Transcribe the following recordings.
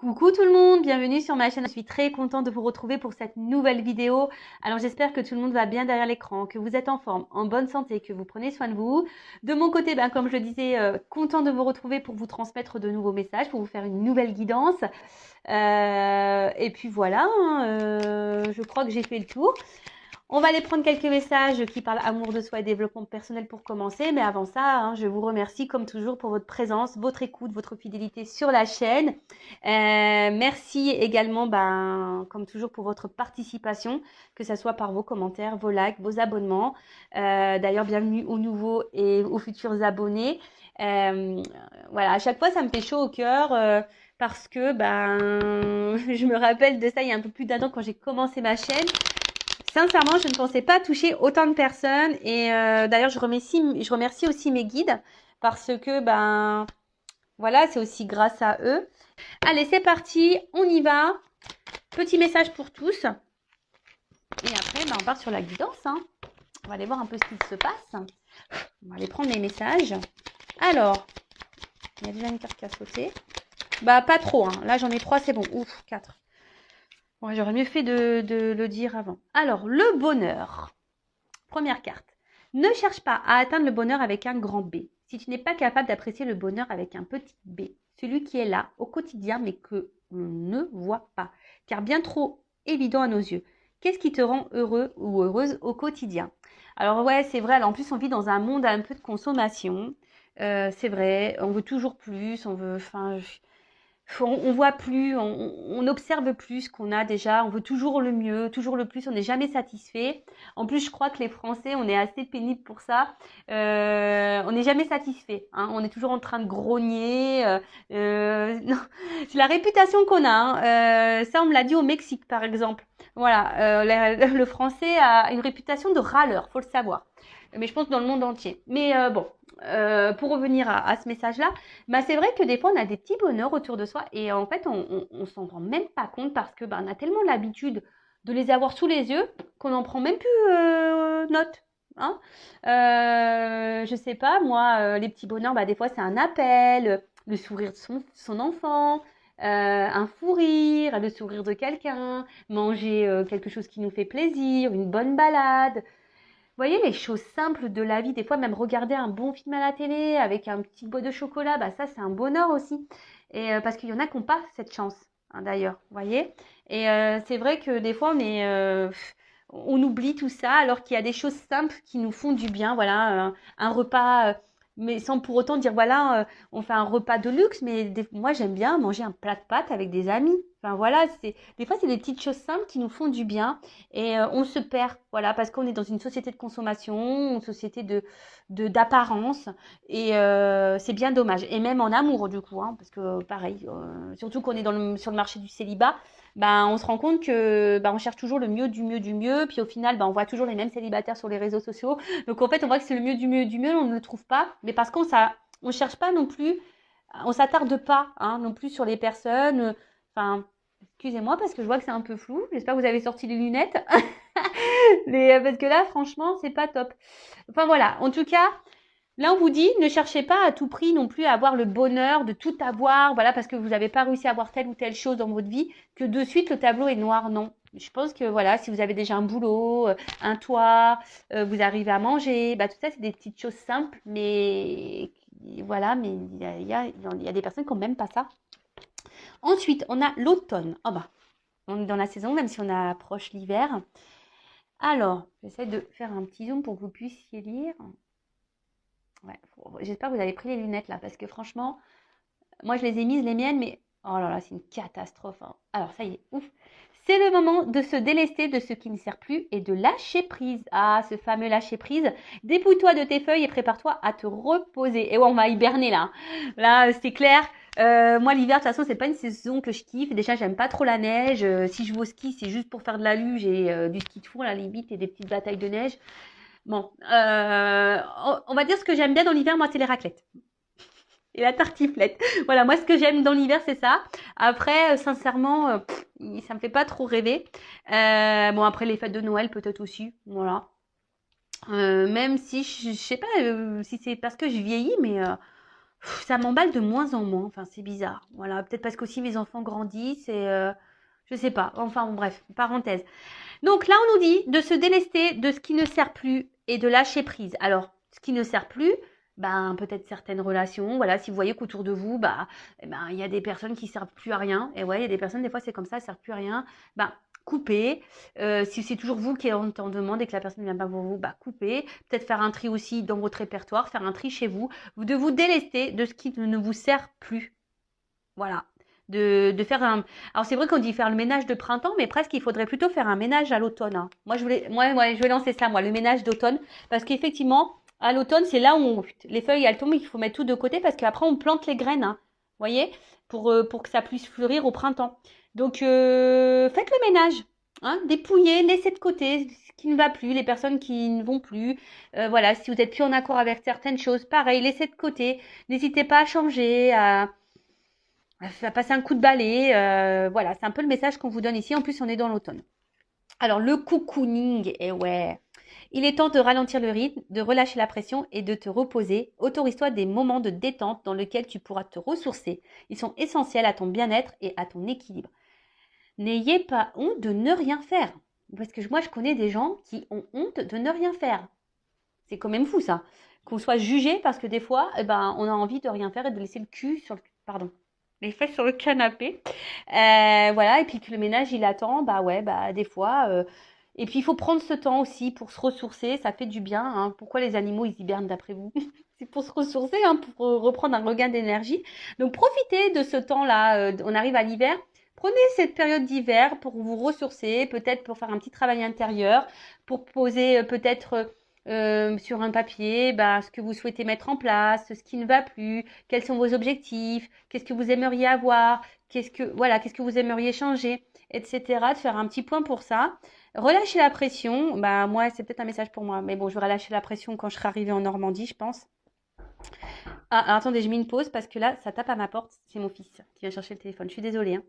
Coucou tout le monde, bienvenue sur ma chaîne. Je suis très contente de vous retrouver pour cette nouvelle vidéo. Alors j'espère que tout le monde va bien derrière l'écran, que vous êtes en forme, en bonne santé, que vous prenez soin de vous. De mon côté, comme je le disais, content de vous retrouver pour vous transmettre de nouveaux messages, pour vous faire une nouvelle guidance. Et puis voilà, je crois que j'ai fait le tour. On va aller prendre quelques messages qui parlent amour de soi et développement personnel pour commencer. Mais avant ça, je vous remercie comme toujours pour votre présence, votre écoute, votre fidélité sur la chaîne. Merci également, comme toujours, pour votre participation, que ce soit par vos commentaires, vos likes, vos abonnements. D'ailleurs, bienvenue aux nouveaux et aux futurs abonnés. Voilà, à chaque fois, ça me fait chaud au cœur. Parce que je me rappelle de ça il y a un peu plus d'un an quand j'ai commencé ma chaîne. Sincèrement, je ne pensais pas toucher autant de personnes et d'ailleurs, je remercie aussi mes guides parce que voilà, c'est aussi grâce à eux. Allez, c'est parti, on y va. Petit message pour tous. Et après, on part sur la guidance. On va aller voir un peu ce qu'il se passe. On va aller prendre les messages. Alors, il y a déjà une carte qui a sauté. Pas trop. Là, j'en ai 3, c'est bon. Ouf, 4. Ouais, j'aurais mieux fait de le dire avant. Alors, le bonheur. Première carte. Ne cherche pas à atteindre le bonheur avec un grand B. Si tu n'es pas capable d'apprécier le bonheur avec un petit b, celui qui est là au quotidien mais que l'on ne voit pas, car bien trop évident à nos yeux. Qu'est-ce qui te rend heureux ou heureuse au quotidien? Alors ouais, c'est vrai, en plus on vit dans un monde un peu de consommation. C'est vrai, on veut toujours plus, on voit plus, on observe plus qu'on a déjà, on veut toujours le mieux, toujours le plus, on n'est jamais satisfait. En plus, je crois que les Français, on est assez pénibles pour ça. On n'est jamais satisfait. On est toujours en train de grogner. Non, c'est la réputation qu'on a. Ça, on me l'a dit au Mexique, par exemple. Voilà, le Français a une réputation de râleur, faut le savoir. Mais je pense dans le monde entier. Mais bon, pour revenir à ce message-là, c'est vrai que des fois, on a des petits bonheurs autour de soi et en fait, on s'en rend même pas compte parce que on a tellement l'habitude de les avoir sous les yeux qu'on n'en prend même plus note. Je sais pas, moi, les petits bonheurs, des fois, c'est un appel, le sourire de son enfant, un fou rire, le sourire de quelqu'un, manger quelque chose qui nous fait plaisir, une bonne balade. Vous voyez, les choses simples de la vie, des fois même regarder un bon film à la télé avec un petit bout de chocolat, ça c'est un bonheur aussi. Et parce qu'il y en a qui n'ont pas cette chance, d'ailleurs, vous voyez. Et c'est vrai que des fois on oublie tout ça alors qu'il y a des choses simples qui nous font du bien. Voilà, un repas, mais sans pour autant dire voilà, on fait un repas de luxe, mais moi j'aime bien manger un plat de pâtes avec des amis. Enfin voilà, des fois c'est des petites choses simples qui nous font du bien. Et on se perd, voilà, parce qu'on est dans une société de consommation, une société d'apparence, et c'est bien dommage. Et même en amour, du coup, parce que pareil, surtout qu'on est sur le marché du célibat, on se rend compte que on cherche toujours le mieux du mieux du mieux, puis au final, on voit toujours les mêmes célibataires sur les réseaux sociaux. Donc en fait, on voit que c'est le mieux du mieux du mieux, on ne le trouve pas, mais parce on cherche pas non plus, on s'attarde pas non plus sur les personnes, enfin. Excusez-moi parce que je vois que c'est un peu flou. J'espère que vous avez sorti les lunettes. Mais parce que là, franchement, c'est pas top. Enfin voilà. En tout cas, là, on vous dit, ne cherchez pas à tout prix non plus à avoir le bonheur de tout avoir. Voilà, parce que vous n'avez pas réussi à avoir telle ou telle chose dans votre vie, que de suite le tableau est noir. Non. Je pense que voilà, si vous avez déjà un boulot, un toit, vous arrivez à manger, tout ça, c'est des petites choses simples, mais voilà, mais il y a des personnes qui n'ont même pas ça. Ensuite, on a l'automne. On est dans la saison, même si on approche l'hiver. Alors, j'essaie de faire un petit zoom pour que vous puissiez lire. Ouais, j'espère que vous avez pris les lunettes là, parce que franchement, moi je les ai mises, les miennes, mais oh là là, c'est une catastrophe. Alors, ça y est, ouf. C'est le moment de se délester de ce qui ne sert plus et de lâcher prise. Ah, ce fameux lâcher prise. Dépouille-toi de tes feuilles et prépare-toi à te reposer. Et ouais, on va hiberner là. Là, c'est clair. Moi, l'hiver, de toute façon, c'est pas une saison que je kiffe. Déjà, j'aime pas trop la neige. Si je vais au ski, c'est juste pour faire de la luge et du ski de fond à la limite et des petites batailles de neige. Bon, on va dire ce que j'aime bien dans l'hiver, moi, c'est les raclettes. Et la tartiflette. Voilà, moi, ce que j'aime dans l'hiver, c'est ça. Après, sincèrement, ça me fait pas trop rêver. Bon, après, les fêtes de Noël, peut-être aussi. Voilà. Même si, je sais pas si c'est parce que je vieillis, mais Ça m'emballe de moins en moins. Enfin, c'est bizarre. Voilà, peut-être parce qu'aussi mes enfants grandissent et je sais pas. Enfin, bon, bref, parenthèse. Donc là, on nous dit de se délester de ce qui ne sert plus et de lâcher prise. Alors, ce qui ne sert plus, ben peut-être certaines relations. Voilà, si vous voyez qu'autour de vous, bah, eh ben il y a des personnes qui servent plus à rien. Et ouais, il y a des personnes des fois c'est comme ça, elles servent plus à rien. Ben coupez. Si c'est toujours vous qui êtes en demande et que la personne ne vient pas pour vous, bah coupez. Peut-être faire un tri aussi dans votre répertoire, faire un tri chez vous. De vous délester de ce qui ne vous sert plus. Voilà. De faire un. Alors c'est vrai qu'on dit faire le ménage de printemps, mais presque il faudrait plutôt faire un ménage à l'automne, hein. Je vais lancer ça, moi, le ménage d'automne, parce qu'effectivement, à l'automne, c'est là où les feuilles elles tombent, il faut mettre tout de côté, parce qu'après on plante les graines, hein. Vous voyez, pour que ça puisse fleurir au printemps. Donc faites le ménage, hein, dépouillez, laissez de côté ce qui ne va plus, les personnes qui ne vont plus. Voilà, si vous êtes plus en accord avec certaines choses, pareil, laissez de côté. N'hésitez pas à changer, à passer un coup de balai. Voilà, c'est un peu le message qu'on vous donne ici. En plus, on est dans l'automne. Alors, le cocooning, eh ouais. Il est temps de ralentir le rythme, de relâcher la pression et de te reposer. Autorise-toi des moments de détente dans lesquels tu pourras te ressourcer. Ils sont essentiels à ton bien-être et à ton équilibre. N'ayez pas honte de ne rien faire. Parce que moi, je connais des gens qui ont honte de ne rien faire. C'est quand même fou, ça. Qu'on soit jugé parce que des fois, eh ben, on a envie de rien faire et de laisser le cul sur le... Pardon. Les fesses sur le canapé. Voilà, et puis que le ménage, il attend, bah ouais, bah des fois. Et puis, il faut prendre ce temps aussi pour se ressourcer, ça fait du bien, hein. Pourquoi les animaux, ils hibernent d'après vous? C'est pour se ressourcer, hein, pour reprendre un regain d'énergie. Donc, profitez de ce temps-là. On arrive à l'hiver. Prenez cette période d'hiver pour vous ressourcer, peut-être pour faire un petit travail intérieur, pour poser peut-être sur un papier bah, ce que vous souhaitez mettre en place, ce qui ne va plus, quels sont vos objectifs, qu'est-ce que vous aimeriez avoir, qu'est-ce que vous aimeriez changer, etc. De faire un petit point pour ça. Relâcher la pression, bah moi c'est peut-être un message pour moi, mais bon je vais relâcher la pression quand je serai arrivée en Normandie, je pense. Ah alors, attendez, je mets une pause parce que là ça tape à ma porte, c'est mon fils qui vient chercher le téléphone. Je suis désolée, hein.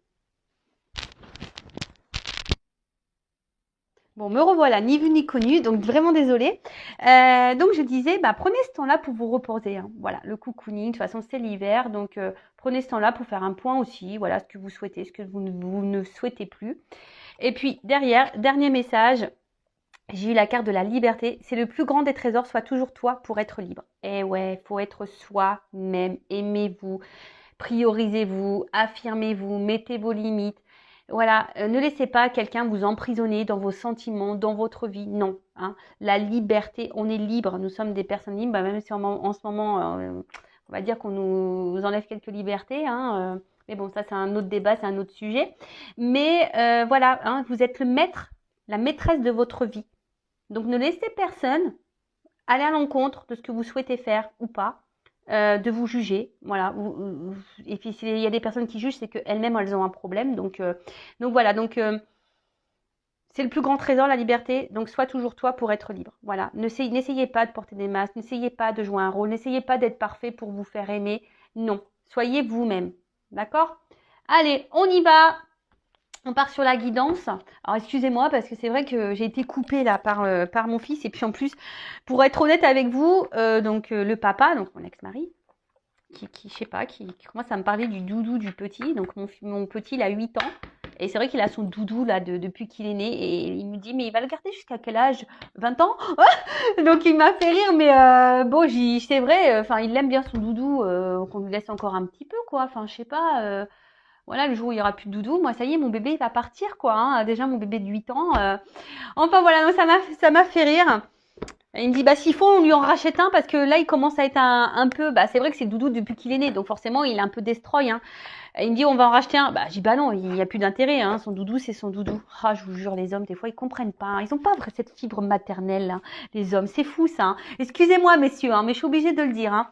Bon, me revoilà, ni vu ni connu, donc vraiment désolée. Donc je disais, bah, prenez ce temps-là pour vous reposer, hein. Voilà, le cocooning, de toute façon c'est l'hiver, donc prenez ce temps-là pour faire un point aussi, voilà ce que vous souhaitez, ce que vous ne souhaitez plus. Et puis derrière, dernier message, j'ai eu la carte de la liberté. C'est le plus grand des trésors, sois toujours toi pour être libre. Et ouais, faut être soi-même, aimez-vous, priorisez-vous, affirmez-vous, mettez vos limites. Voilà, ne laissez pas quelqu'un vous emprisonner dans vos sentiments, dans votre vie. Non, hein. La liberté, on est libre. Nous sommes des personnes libres, bah, même si en ce moment, on va dire qu'on nous enlève quelques libertés, hein. Mais bon, ça c'est un autre débat, c'est un autre sujet. Mais voilà, hein, vous êtes le maître, la maîtresse de votre vie. Donc ne laissez personne aller à l'encontre de ce que vous souhaitez faire ou pas, de vous juger. Voilà. Et puis s'il y a des personnes qui jugent, c'est qu'elles-mêmes elles ont un problème. Donc voilà. Donc c'est le plus grand trésor, la liberté. Donc sois toujours toi pour être libre. Voilà. N'essayez pas de porter des masques. N'essayez pas de jouer un rôle. N'essayez pas d'être parfait pour vous faire aimer. Non. Soyez vous-même. D'accord? Allez, on y va. On part sur la guidance. Alors excusez-moi parce que c'est vrai que j'ai été coupée là par mon fils et puis en plus, pour être honnête avec vous, le papa, donc mon ex-mari, qui je sais pas, qui commence à me parler du doudou du petit. Donc mon petit il a 8 ans et c'est vrai qu'il a son doudou là depuis qu'il est né et il me dit mais il va le garder jusqu'à quel âge? 20 ans? Donc il m'a fait rire mais bon c'est vrai, enfin il aime bien son doudou, qu'on lui laisse encore un petit peu quoi. Enfin je sais pas. Voilà, le jour où il n'y aura plus de doudou, moi ça y est, mon bébé il va partir quoi, hein. Déjà mon bébé de 8 ans. Enfin voilà, donc ça m'a fait rire. Et il me dit bah s'il faut on lui en rachète un parce que là il commence à être un peu, bah c'est vrai que c'est le doudou depuis qu'il est né, donc forcément il est un peu destroy, hein. Et il me dit on va en racheter un. Bah je dis bah non, il n'y a plus d'intérêt, hein. Son doudou c'est son doudou. Ah je vous jure les hommes des fois ils comprennent pas, hein. Ils ont pas cette fibre maternelle, hein, les hommes, c'est fou ça, hein. Excusez-moi messieurs, hein, mais je suis obligée de le dire, hein.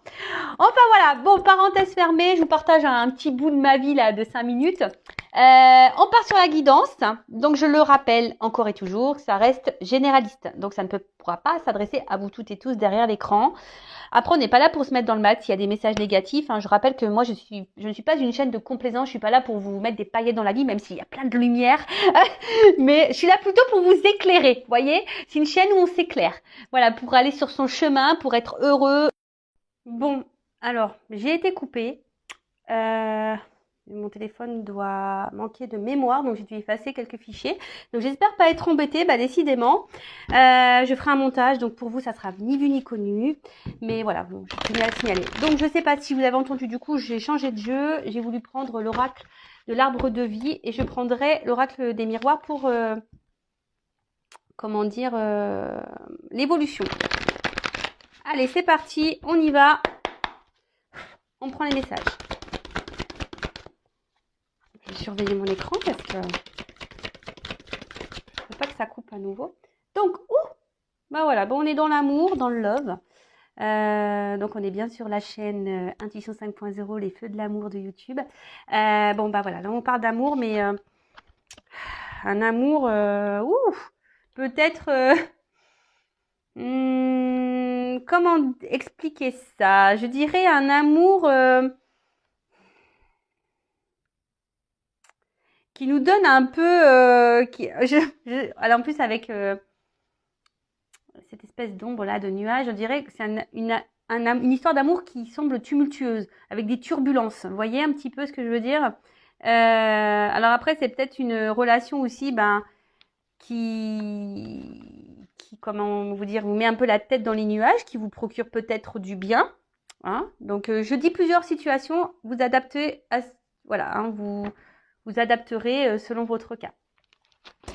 Enfin voilà, bon, parenthèse fermée, je vous partage un petit bout de ma vie là de 5 minutes. On part sur la guidance. Donc je le rappelle encore et toujours, ça reste généraliste. Donc ça ne pourra pas s'adresser à vous toutes et tous derrière l'écran. Après, on n'est pas là pour se mettre dans le mat s'il y a des messages négatifs, hein. Je rappelle que moi, je ne suis pas une chaîne de complaisance. Je suis pas là pour vous mettre des paillettes dans la vie, même s'il y a plein de lumière. Mais je suis là plutôt pour vous éclairer. Vous voyez, c'est une chaîne où on s'éclaire. Voilà, pour aller sur son chemin, pour être heureux. Bon, Alors, j'ai été coupée. Mon téléphone doit manquer de mémoire, donc j'ai dû effacer quelques fichiers. Donc j'espère pas être embêtée, décidément. Je ferai un montage, donc pour vous, ça sera ni vu ni connu. Mais voilà, bon, je tenais à le signaler. Donc je sais pas si vous avez entendu, du coup, j'ai changé de jeu. J'ai voulu prendre l'oracle de l'arbre de vie et je prendrai l'oracle des miroirs pour, comment dire, l'évolution. Allez, c'est parti, on y va. On prend les messages. Je vais surveiller mon écran parce que je ne veux pas que ça coupe à nouveau. Donc, voilà, on est dans l'amour, dans le love. Donc, on est bien sur la chaîne Intuition 5.0, les feux de l'amour de YouTube. Voilà, là on parle d'amour, mais un amour, peut-être, comment expliquer ça? Je dirais un amour qui nous donne un peu, alors en plus avec cette espèce d'ombre là, de nuage, je dirais que c'est une histoire d'amour qui semble tumultueuse, avec des turbulences. Vous voyez un petit peu ce que je veux dire? Alors après, c'est peut-être une relation aussi, comment vous dire, vous met un peu la tête dans les nuages, qui vous procure peut-être du bien. Hein. Donc, je dis plusieurs situations, vous adaptez voilà, hein, vous adapterez selon votre cas.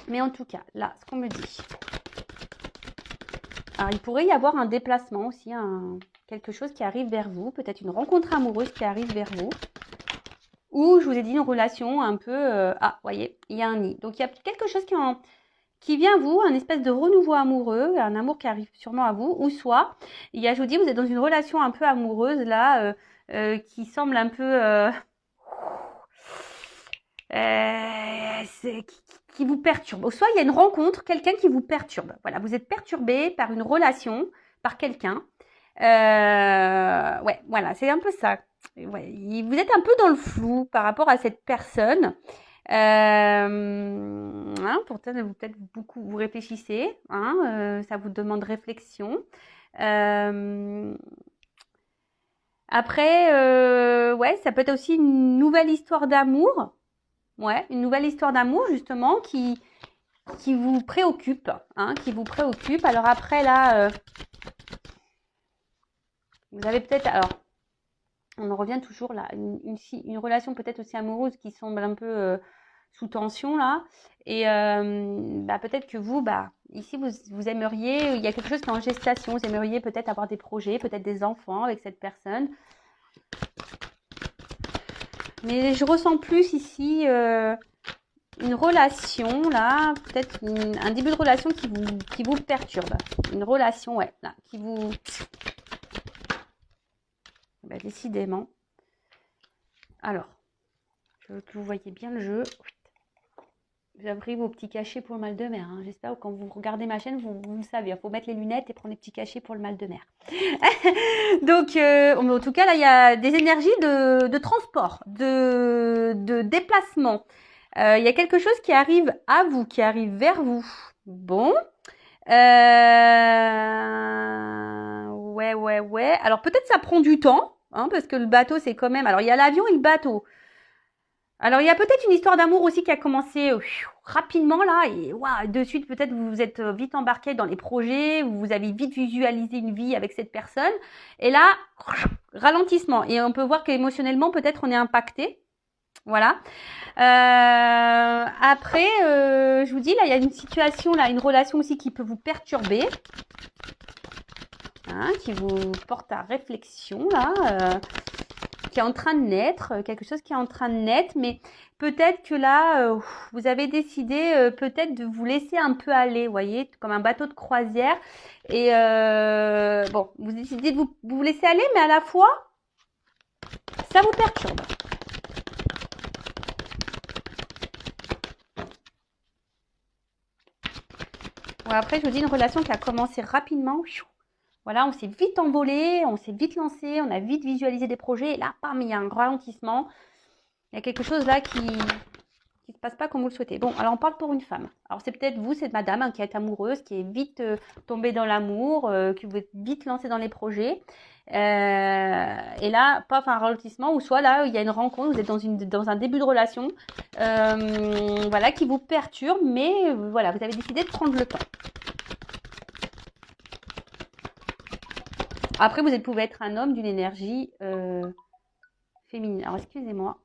Mais en tout cas, là, ce qu'on me dit. Alors, il pourrait y avoir un déplacement aussi, quelque chose qui arrive vers vous, peut-être une rencontre amoureuse qui arrive vers vous. Ou, je vous ai dit, une relation un peu... voyez, il y a un nid. Donc, il y a quelque chose qui vient à vous, un espèce de renouveau amoureux, un amour qui arrive sûrement à vous. Ou soit, je vous dis, vous êtes dans une relation un peu amoureuse, là, qui semble un peu... qui vous perturbe. Ou soit il y a une rencontre, quelqu'un qui vous perturbe. Voilà, vous êtes perturbé par une relation, par quelqu'un. Ouais, voilà, c'est un peu ça. Ouais, vous êtes un peu dans le flou par rapport à cette personne. Pourtant, peut-être beaucoup vous réfléchissez. Ça vous demande réflexion. Après, ouais, ça peut être aussi une nouvelle histoire d'amour. Ouais, une nouvelle histoire d'amour justement qui vous préoccupe, qui vous préoccupe. Alors après là, vous avez peut-être, alors on en revient toujours là, une relation peut-être aussi amoureuse qui semble un peu sous tension là, et peut-être que vous, ici vous aimeriez, il y a quelque chose qui est en gestation, vous aimeriez peut-être avoir des projets, peut-être des enfants avec cette personne. Mais je ressens plus ici une relation, là, peut-être un début de relation qui vous perturbe. Une relation, ouais, là, qui vous... décidément. Alors, je veux que vous voyez bien le jeu. J'ai pris vos petits cachets pour le mal de mer. J'espère que quand vous regardez ma chaîne, vous le savez. Il faut mettre les lunettes et prendre les petits cachets pour le mal de mer. Donc, en tout cas, là, il y a des énergies de transport, de déplacement. Il y a quelque chose qui arrive à vous, qui arrive vers vous. Bon. Ouais. Alors, peut-être ça prend du temps, parce que le bateau, c'est quand même... Alors, il y a l'avion et le bateau. Alors, il y a peut-être une histoire d'amour aussi qui a commencé rapidement, là. Et de suite, peut-être, vous vous êtes vite embarqué dans les projets. Vous avez vite visualisé une vie avec cette personne. Et là, ralentissement. Et on peut voir qu'émotionnellement, peut-être, on est impacté. Voilà. Après, je vous dis, là, il y a une situation, là, une relation aussi qui peut vous perturber, qui vous porte à réflexion, là, qui est en train de naître, quelque chose qui est en train de naître, mais peut-être que là, vous avez décidé peut-être de vous laisser un peu aller, vous voyez, comme un bateau de croisière, et vous décidez de vous laisser aller, mais à la fois, ça vous perturbe. Après, je vous dis une relation qui a commencé rapidement. Voilà, on s'est vite envolé, on s'est vite lancé, on a vite visualisé des projets. Et là, il y a un ralentissement. Il y a quelque chose là qui ne se passe pas comme vous le souhaitez. Bon, alors on parle pour une femme. Alors c'est peut-être vous, cette madame hein, qui est amoureuse, qui est vite tombée dans l'amour, qui vous êtes vite lancée dans les projets. Et là, paf, un ralentissement, ou soit là, il y a une rencontre, vous êtes dans un début de relation, voilà, qui vous perturbe, mais voilà, vous avez décidé de prendre le temps. Après, vous pouvez être un homme d'une énergie féminine. Alors, excusez-moi.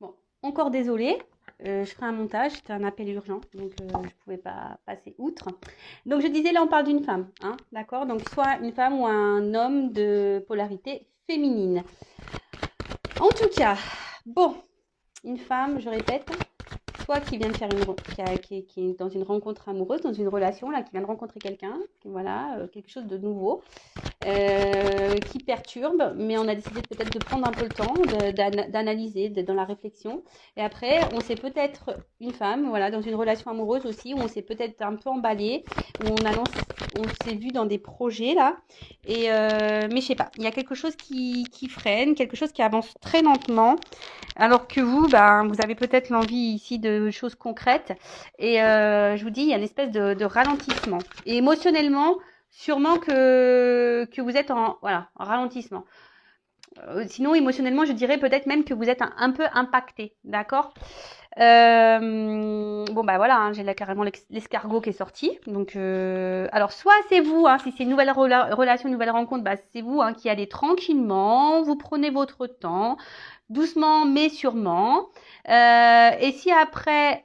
Bon, encore désolée. Je ferai un montage, c'était un appel urgent, donc je ne pouvais pas passer outre. Donc, je disais, là, on parle d'une femme, hein, d'accord? Donc, soit une femme ou un homme de polarité féminine. En tout cas, bon, une femme, je répète, soit qui vient de faire qui est dans une rencontre amoureuse, dans une relation, là, qui vient de rencontrer quelqu'un, voilà, quelque chose de nouveau, qui perturbe, mais on a décidé peut-être de prendre un peu le temps d'analyser, d'être dans la réflexion. Et après, on s'est peut-être une femme, voilà, dans une relation amoureuse aussi, où on s'est peut-être un peu emballé, où on s'est vu dans des projets là. Et mais je sais pas, il y a quelque chose qui freine, quelque chose qui avance très lentement. Alors que vous, ben, vous avez peut-être l'envie ici de choses concrètes. Et je vous dis, il y a une espèce de ralentissement. Et émotionnellement, sûrement que vous êtes en ralentissement. Sinon, émotionnellement, je dirais peut-être même que vous êtes un peu impacté. D'accord bon, bah voilà, hein, j'ai là carrément l'escargot qui est sorti. Donc, alors, soit c'est vous, hein, si c'est une nouvelle relation, une nouvelle rencontre, bah, c'est vous hein, qui allez tranquillement, vous prenez votre temps, doucement mais sûrement. Et si après,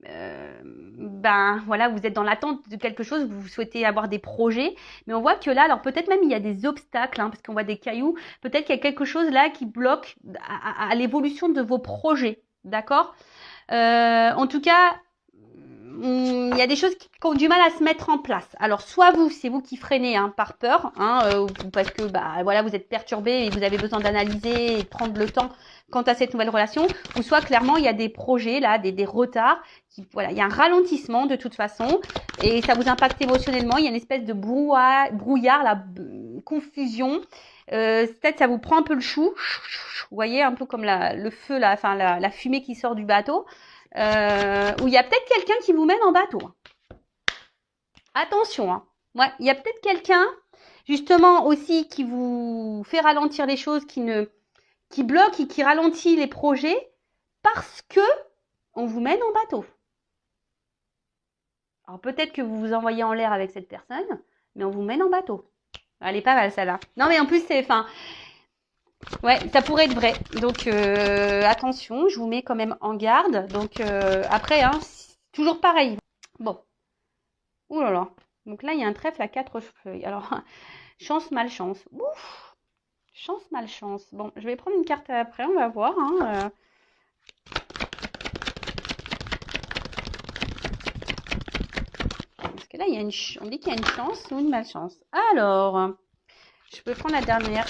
ben voilà, vous êtes dans l'attente de quelque chose, vous souhaitez avoir des projets, mais on voit que là, alors peut-être même il y a des obstacles, hein, parce qu'on voit des cailloux, peut-être qu'il y a quelque chose là qui bloque à l'évolution de vos projets, d'accord En tout cas, il y a des choses qui ont du mal à se mettre en place. Alors soit c'est vous qui freinez hein, par peur, hein, parce que bah voilà, vous êtes perturbé et vous avez besoin d'analyser et de prendre le temps quant à cette nouvelle relation, ou soit clairement il y a des projets là, des retards, voilà, il y a un ralentissement de toute façon et ça vous impacte émotionnellement. Il y a une espèce de brouillard, là, confusion. Peut-être ça vous prend un peu le chou, vous voyez un peu comme le feu là, enfin la fumée qui sort du bateau. Où il y a peut-être quelqu'un qui vous mène en bateau. Attention, hein. Ouais, il y a peut-être quelqu'un, justement aussi, qui vous fait ralentir les choses, qui bloque et qui ralentit les projets parce que on vous mène en bateau. Alors peut-être que vous vous envoyez en l'air avec cette personne, mais on vous mène en bateau. Elle est pas mal celle-là. Non mais en plus c'est, enfin, ouais, ça pourrait être vrai. Donc attention, je vous mets quand même en garde. Donc après, hein, toujours pareil. Bon. Ouh là là. Donc là, il y a un trèfle à 4 feuilles. Alors, chance, malchance. Ouf. Chance, malchance. Bon, je vais prendre une carte après, on va voir. Hein, Parce que là, on dit qu'il y a une chance ou une malchance. Alors, je peux prendre la dernière.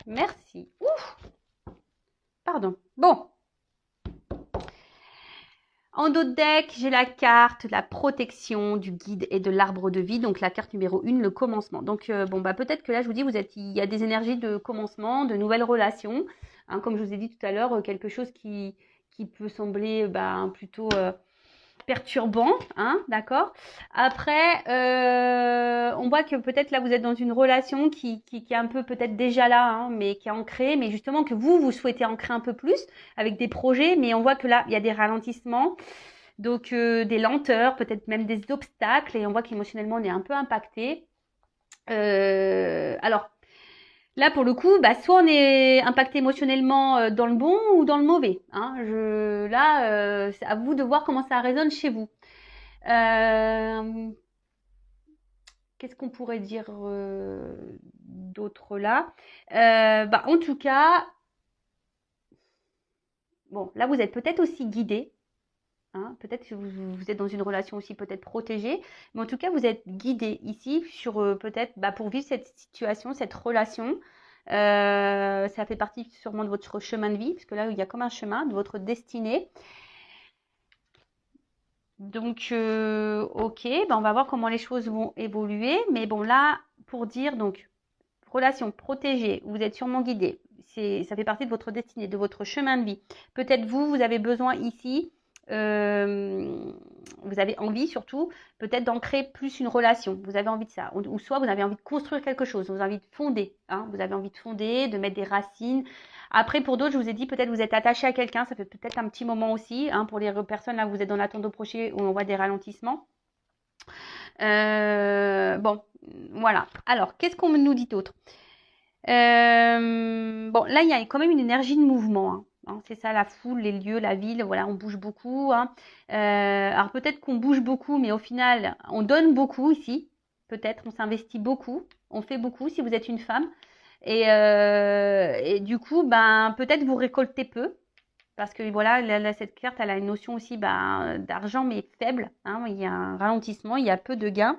Merci. Ouf. Pardon. Bon. En dos de deck, j'ai la carte, la protection du guide et de l'arbre de vie. Donc la carte numéro 1, le commencement. Donc bon, bah peut-être que là, je vous dis, il y a des énergies de commencement, de nouvelles relations. Hein, comme je vous ai dit tout à l'heure, quelque chose qui peut sembler plutôt perturbant, hein, d'accord. Après, on voit que peut-être là vous êtes dans une relation qui est un peu peut-être déjà là, hein, mais qui est ancrée, mais justement que vous souhaitez ancrer un peu plus avec des projets, mais on voit que là il y a des ralentissements, donc des lenteurs, peut-être même des obstacles, et on voit qu'émotionnellement on est un peu impacté. Alors là, pour le coup, soit on est impacté émotionnellement dans le bon ou dans le mauvais. Hein. Là, c'est à vous de voir comment ça résonne chez vous. Qu'est-ce qu'on pourrait dire d'autre là En tout cas, bon, là, vous êtes peut-être aussi guidé. Hein, peut-être que vous êtes dans une relation aussi peut-être protégée, mais en tout cas, vous êtes guidé ici sur peut-être pour vivre cette situation, cette relation. Ça fait partie sûrement de votre chemin de vie, parce que là, il y a comme un chemin de votre destinée. Donc, ok, ben on va voir comment les choses vont évoluer. Mais bon, là, pour dire, donc, relation protégée, vous êtes sûrement guidé. Ça fait partie de votre destinée, de votre chemin de vie. Peut-être vous avez besoin ici, euh, vous avez envie surtout, peut-être d'ancrer plus une relation. Vous avez envie de ça. Ou soit vous avez envie de construire quelque chose, vous avez envie de fonder. Hein, vous avez envie de fonder, de mettre des racines. Après, pour d'autres, je vous ai dit, peut-être vous êtes attaché à quelqu'un, ça fait peut-être un petit moment aussi. Hein, pour les personnes là, vous êtes dans l'attente de projet où on voit des ralentissements. Bon, voilà. Alors, qu'est-ce qu'on nous dit d'autre? Bon, là, il y a quand même une énergie de mouvement. Hein. C'est ça, la foule, les lieux, la ville, voilà, on bouge beaucoup. Hein. Alors peut-être qu'on bouge beaucoup, mais au final, on donne beaucoup ici. Peut-être, on s'investit beaucoup, on fait beaucoup si vous êtes une femme. Et du coup, ben, peut-être vous récoltez peu. Parce que voilà, cette carte, elle a une notion aussi ben, d'argent, mais faible. Hein. Il y a un ralentissement, il y a peu de gains.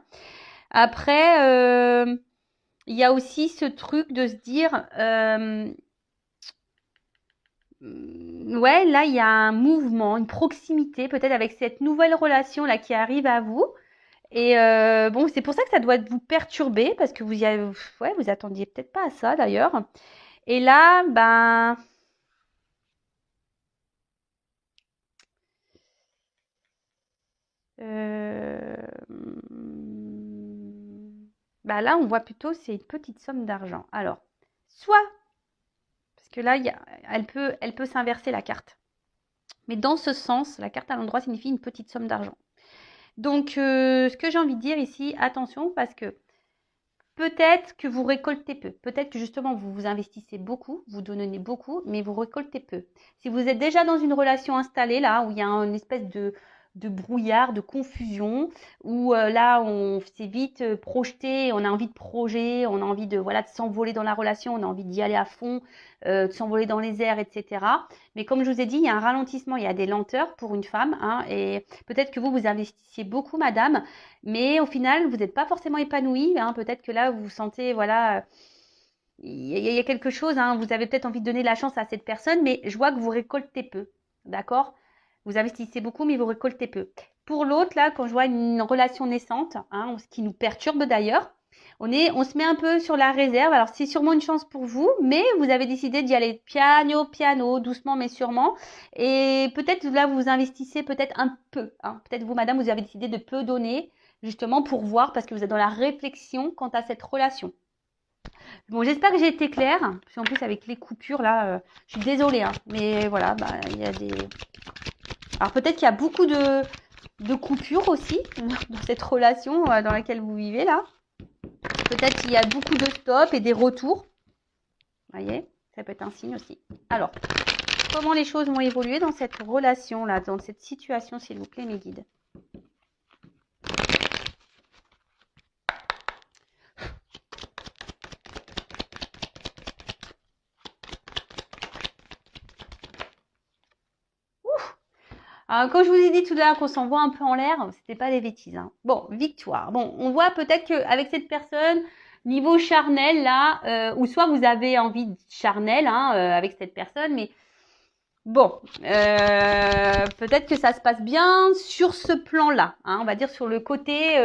Après, il y a aussi ce truc de se dire, ouais, là, il y a un mouvement, une proximité, peut-être avec cette nouvelle relation là qui arrive à vous. Et bon, c'est pour ça que ça doit vous perturber parce que ouais, vous attendiez peut-être pas à ça d'ailleurs. Et là, ben, euh, bah là, on voit plutôt c'est une petite somme d'argent. Alors, soit parce que là, elle peut s'inverser la carte. Mais dans ce sens, la carte à l'endroit signifie une petite somme d'argent. Donc, ce que j'ai envie de dire ici, attention, parce que peut-être que vous récoltez peu. Peut-être que justement, vous vous investissez beaucoup, vous donnez beaucoup, mais vous récoltez peu. Si vous êtes déjà dans une relation installée, là, où il y a une espèce de brouillard, de confusion, où là, on s'est vite projeté, on a envie de projet, on a envie de, voilà, de s'envoler dans la relation, on a envie d'y aller à fond, de s'envoler dans les airs, etc. Mais comme je vous ai dit, il y a un ralentissement, il y a des lenteurs pour une femme, hein, et peut-être que vous investissiez beaucoup, madame, mais au final, vous n'êtes pas forcément épanoui. Hein. Peut-être que là, vous vous sentez, voilà, il y a quelque chose. Hein. Vous avez peut-être envie de donner la chance à cette personne, mais je vois que vous récoltez peu. D'accord? Vous investissez beaucoup, mais vous récoltez peu. Pour l'autre, là, quand je vois une relation naissante, hein, ce qui nous perturbe d'ailleurs, on se met un peu sur la réserve. Alors, c'est sûrement une chance pour vous, mais vous avez décidé d'y aller piano, piano, doucement mais sûrement. Et peut-être là, vous investissez peut-être un peu. Hein. Peut-être vous, madame, vous avez décidé de peu donner, justement pour voir, parce que vous êtes dans la réflexion quant à cette relation. Bon, j'espère que j'ai été claire, parce qu'en plus avec les coupures là, je suis désolée, hein, mais voilà, bah, il y a des... Alors peut-être qu'il y a beaucoup de coupures aussi dans cette relation dans laquelle vous vivez là. Peut-être qu'il y a beaucoup de stops et des retours. Vous voyez, ça peut être un signe aussi. Alors, comment les choses vont évoluer dans cette relation là, dans cette situation, s'il vous plaît, mes guides? Alors, quand je vous ai dit tout à l'heure qu'on s'envoie un peu en l'air, c'était pas des bêtises. Hein. Bon, victoire. Bon, on voit peut-être qu'avec cette personne, niveau charnel là, ou soit vous avez envie de charnel hein, avec cette personne, mais bon, peut-être que ça se passe bien sur ce plan-là. Hein, on va dire sur le côté,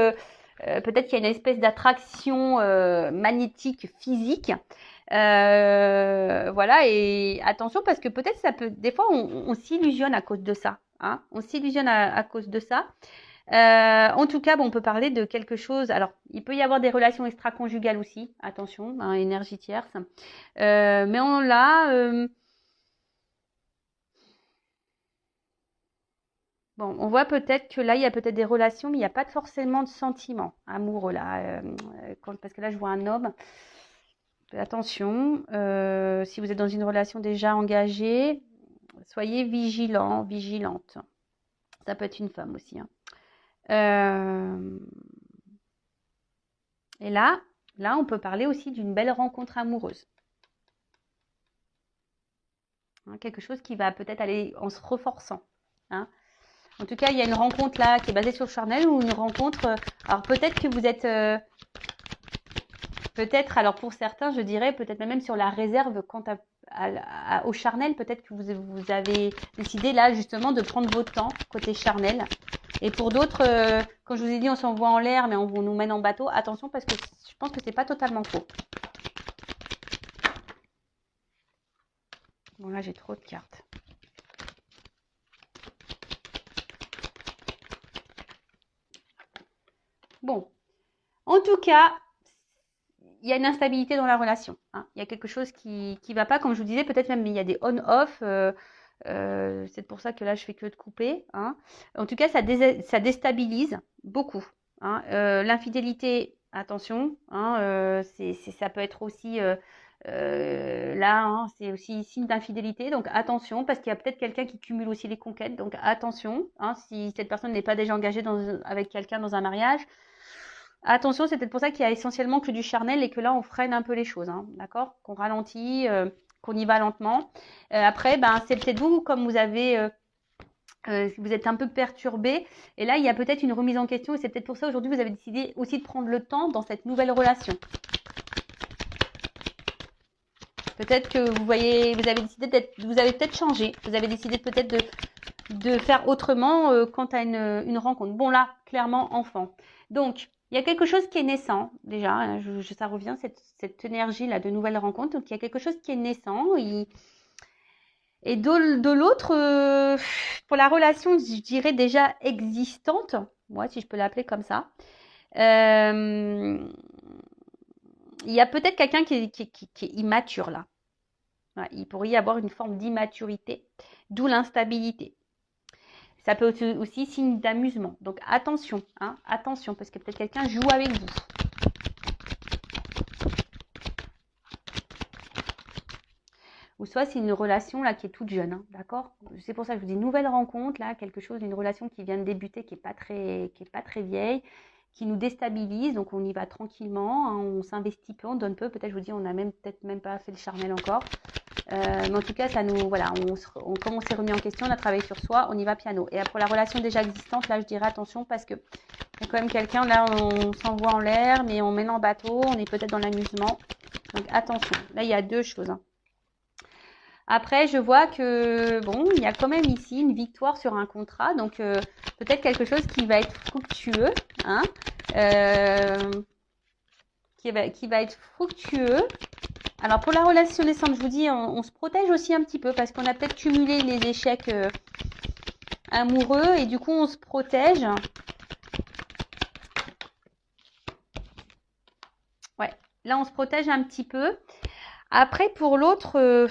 peut-être qu'il y a une espèce d'attraction magnétique physique. Voilà, et attention parce que peut-être ça peut, des fois on s'illusionne à cause de ça. Hein, on s'illusionne à cause de ça. En tout cas, bon, on peut parler de quelque chose. Alors, il peut y avoir des relations extra-conjugales aussi. Attention, hein, énergie tierce. Mais on l'a. Bon, on voit peut-être que là, il y a peut-être des relations, mais il n'y a pas forcément de sentiments amoureux là. Parce que là, je vois un homme. Attention, si vous êtes dans une relation déjà engagée, soyez vigilant, vigilante. Ça peut être une femme aussi. Hein. Et là, on peut parler aussi d'une belle rencontre amoureuse. Hein, quelque chose qui va peut-être aller en se renforçant. Hein. En tout cas, il y a une rencontre là qui est basée sur le charnel ou une rencontre. Alors peut-être que vous êtes, peut-être, alors pour certains, je dirais peut-être même sur la réserve quant au charnel. Peut-être que vous avez décidé là justement de prendre votre temps côté charnel. Et pour d'autres, quand je vous ai dit on s'envoie en l'air, mais on nous mène en bateau, attention parce que je pense que c'est pas totalement faux. Bon, là, j'ai trop de cartes. Bon, en tout cas, il y a une instabilité dans la relation. Hein. Il y a quelque chose qui va pas, comme je vous disais, peut-être même il y a des on-off. C'est pour ça que là, je fais que de couper. Hein. En tout cas, ça déstabilise beaucoup. Hein. L'infidélité, attention, hein, ça peut être aussi là, hein, c'est aussi signe d'infidélité. Donc attention, parce qu'il y a peut-être quelqu'un qui cumule aussi les conquêtes. Donc attention, hein, si cette personne n'est pas déjà engagée avec quelqu'un dans un mariage. Attention, c'est peut-être pour ça qu'il y a essentiellement que du charnel et que là, on freine un peu les choses, hein, d'accord? Qu'on ralentit, qu'on y va lentement. Après, ben, c'est peut-être vous, comme vous avez, vous êtes un peu perturbé. Et là, il y a peut-être une remise en question. Et c'est peut-être pour ça, aujourd'hui, vous avez décidé aussi de prendre le temps dans cette nouvelle relation. Peut-être que vous avez décidé vous avez peut-être changé. Vous avez décidé peut-être de faire autrement quant à une rencontre. Bon, là, clairement, enfant. Donc, il y a quelque chose qui est naissant, déjà, hein, ça revient, cette énergie-là de nouvelles rencontres. Donc, il y a quelque chose qui est naissant. Et de l'autre, pour la relation, je dirais déjà existante, moi, si je peux l'appeler comme ça, il y a peut-être quelqu'un qui est immature, là. Ouais, il pourrait y avoir une forme d'immaturité, d'où l'instabilité. Ça peut être aussi signe d'amusement. Donc attention, hein, attention, parce que peut-être quelqu'un joue avec vous. Ou soit c'est une relation là qui est toute jeune, hein, d'accord? C'est pour ça que je vous dis nouvelle rencontre, là, quelque chose, une relation qui vient de débuter, qui est pas très vieille, qui nous déstabilise. Donc on y va tranquillement, hein, on s'investit peu, on donne peu. Peut-être je vous dis, on n'a peut-être même pas fait le charnel encore. Mais en tout cas, ça nous, voilà, comme on s'est remis en question, on a travaillé sur soi, on y va piano. Et pour la relation déjà existante, là, je dirais attention parce que il y a quand même quelqu'un, là, on s'envoie en l'air, mais on mène en bateau, on est peut-être dans l'amusement. Donc attention. Là, il y a deux choses. Hein. Après, je vois que, bon, il y a quand même ici une victoire sur un contrat. Donc, peut-être quelque chose qui va être fructueux. Hein, qui va être fructueux. Alors pour la relation naissante, je vous dis, on se protège aussi un petit peu parce qu'on a peut-être cumulé les échecs amoureux et du coup on se protège. Ouais, là on se protège un petit peu. Après pour l'autre,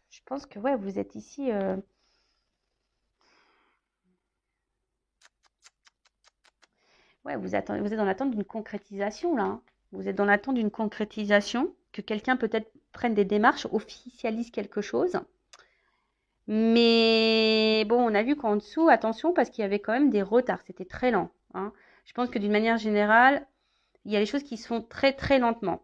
je pense que ouais, vous êtes ici. Ouais, vous êtes dans l'attente d'une concrétisation là. Hein. Vous êtes dans l'attente d'une concrétisation, que quelqu'un peut-être prenne des démarches, officialise quelque chose. Mais bon, on a vu qu'en dessous, attention, parce qu'il y avait quand même des retards. C'était très lent. Hein. Je pense que d'une manière générale, il y a des choses qui se font très très lentement.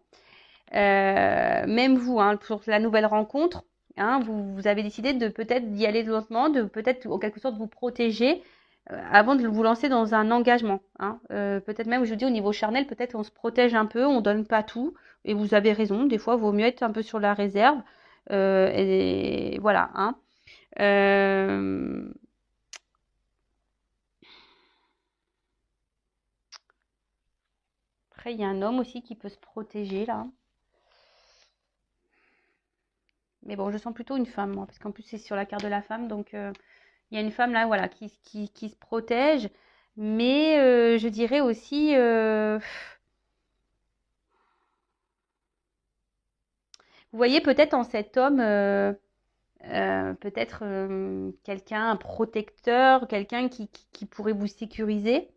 Même vous, hein, pour la nouvelle rencontre, hein, vous avez décidé de peut-être d'y aller lentement, de peut-être en quelque sorte vous protéger avant de vous lancer dans un engagement. Hein. Peut-être même, je vous dis, au niveau charnel, peut-être on se protège un peu, on donne pas tout. Et vous avez raison, des fois, il vaut mieux être un peu sur la réserve. Et voilà. Hein. Après, il y a un homme aussi qui peut se protéger là. Mais bon, je sens plutôt une femme, moi, parce qu'en plus, c'est sur la carte de la femme. Donc, il y a une femme là, voilà, qui se protège. Mais je dirais aussi... vous voyez peut-être en cet homme... peut-être quelqu'un, un protecteur, quelqu'un qui pourrait vous sécuriser.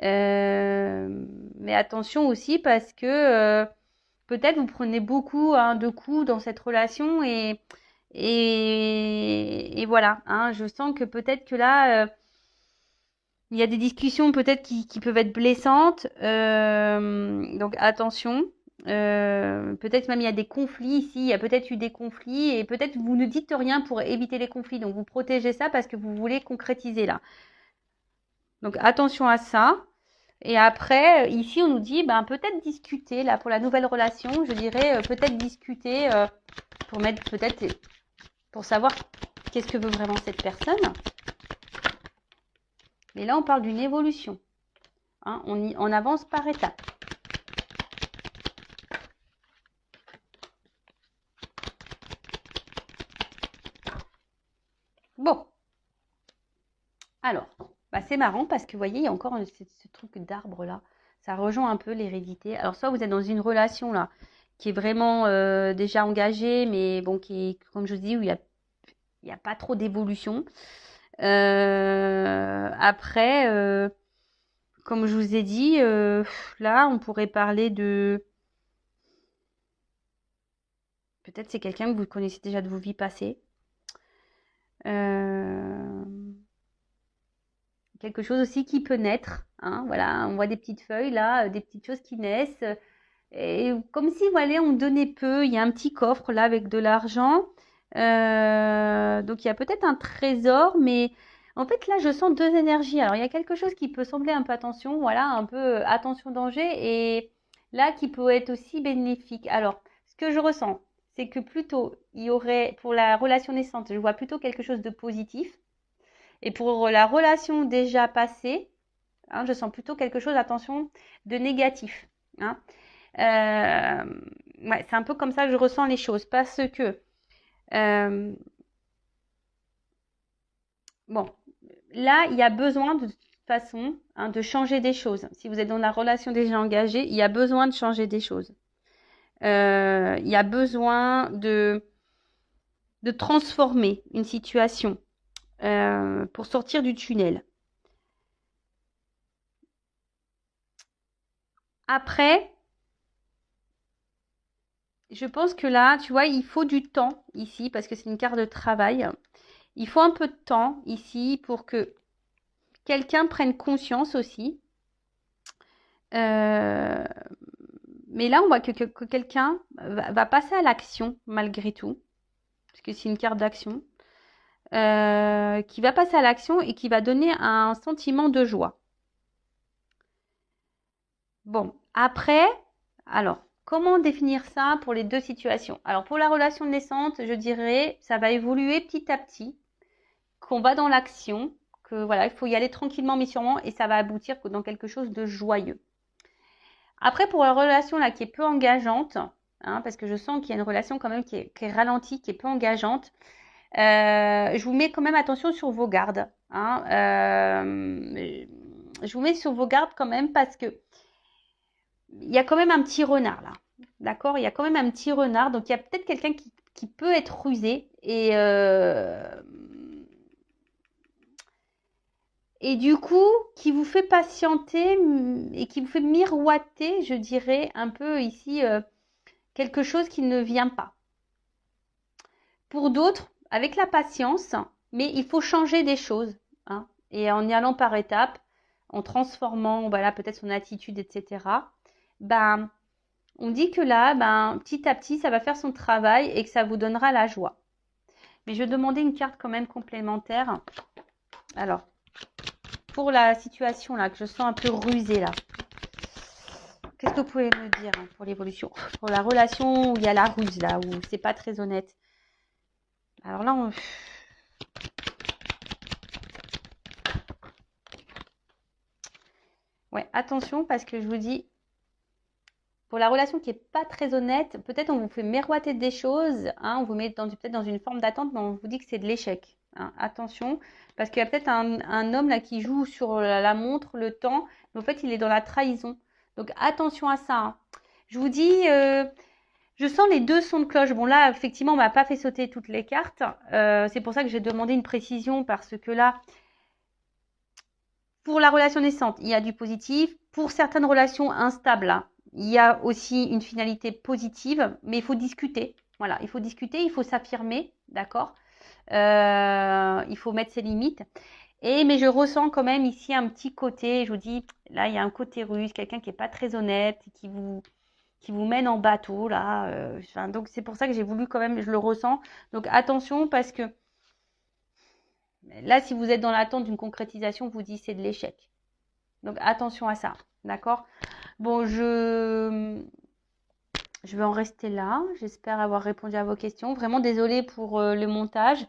Mais attention aussi parce que peut-être vous prenez beaucoup hein, de coups dans cette relation et voilà. Hein, je sens que peut-être que là, il y a des discussions peut-être qui peuvent être blessantes. Donc attention. Peut-être même il y a des conflits ici, il y a peut-être eu des conflits et peut-être vous ne dites rien pour éviter les conflits. Donc vous protégez ça parce que vous voulez concrétiser là. Donc attention à ça. Et après, ici, on nous dit, ben, peut-être discuter, là, pour la nouvelle relation, je dirais, peut-être discuter pour mettre, peut-être, pour savoir qu'est-ce que veut vraiment cette personne. Mais là, on parle d'une évolution. Hein, on avance par étapes. Bon, alors, bah c'est marrant parce que vous voyez, il y a encore ce truc d'arbre là. Ça rejoint un peu l'hérédité. Alors, soit vous êtes dans une relation là qui est vraiment déjà engagée, mais bon, qui est, comme je vous dis, où il y a pas trop d'évolution. Après, comme je vous ai dit, là, on pourrait parler de... Peut-être c'est quelqu'un que vous connaissez déjà de vos vies passées. Euh, Quelque chose aussi qui peut naître. Hein, voilà, on voit des petites feuilles là, des petites choses qui naissent. Et comme si, voilà, on donnait peu. Il y a un petit coffre là avec de l'argent. Donc il y a peut-être un trésor, mais en fait là, je sens deux énergies. Alors il y a quelque chose qui peut sembler un peu attention, voilà, un peu attention danger, et là qui peut être aussi bénéfique. Alors, ce que je ressens, c'est que plutôt il y aurait pour la relation naissante, je vois plutôt quelque chose de positif. Et pour la relation déjà passée, hein, je sens plutôt quelque chose, attention, de négatif. Hein. Ouais, c'est un peu comme ça que je ressens les choses. Parce que, euh, bon, là, il y a besoin de toute façon hein, de changer des choses. Si vous êtes dans la relation déjà engagée, il y a besoin de changer des choses. Il y a besoin de transformer une situation pour sortir du tunnel. Après, je pense que là, tu vois, il faut du temps ici parce que c'est une carte de travail. Il faut un peu de temps ici pour que quelqu'un prenne conscience aussi. Euh, mais là, on voit que quelqu'un va passer à l'action malgré tout, parce que c'est une carte d'action, qui va passer à l'action et qui va donner un sentiment de joie. Bon, après, alors, comment définir ça pour les deux situations? Alors, pour la relation naissante, je dirais, ça va évoluer petit à petit, qu'on va dans l'action, que voilà, il faut y aller tranquillement mais sûrement, et ça va aboutir dans quelque chose de joyeux. Après, pour la relation là qui est peu engageante, hein, parce que je sens qu'il y a une relation quand même qui est ralentie, qui est peu engageante, je vous mets quand même attention sur vos gardes. Hein, je vous mets sur vos gardes quand même parce que il y a quand même un petit renard là. D'accord? Il y a quand même un petit renard. Donc il y a peut-être quelqu'un qui peut être rusé et du coup qui vous fait patienter et qui vous fait miroiter, je dirais, un peu ici quelque chose qui ne vient pas. Pour d'autres, avec la patience, mais il faut changer des choses. Hein, et en y allant par étapes, en transformant voilà, peut-être son attitude, etc. Ben, on dit que là, ben, petit à petit, ça va faire son travail et que ça vous donnera la joie. Mais je vais demander une carte quand même complémentaire. Alors, pour la situation là, que je sens un peu rusée là, qu'est-ce que vous pouvez me dire hein, pour l'évolution? Pour la relation où il y a la ruse là, où c'est pas très honnête. Alors là, ouais, attention parce que je vous dis, pour la relation qui n'est pas très honnête, peut-être on vous fait miroiter des choses, hein, on vous met peut-être dans une forme d'attente, mais on vous dit que c'est de l'échec. Hein. Attention, parce qu'il y a peut-être un homme là qui joue sur la montre, le temps, mais en fait il est dans la trahison. Donc attention à ça. Hein. Je vous dis, je sens les deux sons de cloche. Bon là, effectivement, on m'a pas fait sauter toutes les cartes. C'est pour ça que j'ai demandé une précision, parce que là, pour la relation naissante, il y a du positif. Pour certaines relations instables, hein, il y a aussi une finalité positive, mais il faut discuter. Voilà, il faut discuter, il faut s'affirmer, d'accord. Il faut mettre ses limites. Mais je ressens quand même ici un petit côté, je vous dis, là, il y a un côté russe, quelqu'un qui n'est pas très honnête, qui vous mène en bateau, là. Donc, c'est pour ça que j'ai voulu quand même, je le ressens. Donc, attention, parce que là, si vous êtes dans l'attente d'une concrétisation, vous dites c'est de l'échec. Donc, attention à ça, d'accord? Bon, je vais en rester là. J'espère avoir répondu à vos questions. Vraiment désolée pour le montage.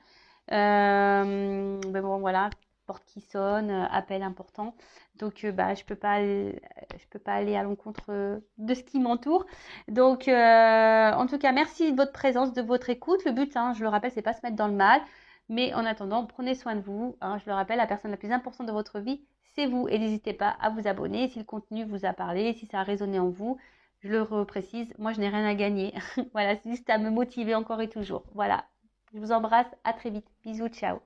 Mais bon, voilà. porte qui sonne, appel important. Donc, bah, je peux pas aller à l'encontre de ce qui m'entoure. Donc, en tout cas, merci de votre présence, de votre écoute. Le but, hein, je le rappelle, c'est pas se mettre dans le mal. Mais en attendant, prenez soin de vous, hein. Je le rappelle, la personne la plus importante de votre vie, c'est vous. Et n'hésitez pas à vous abonner si le contenu vous a parlé, si ça a résonné en vous. Je le reprécise, moi je n'ai rien à gagner. Voilà, c'est juste à me motiver encore et toujours. Voilà, je vous embrasse, à très vite. Bisous, ciao.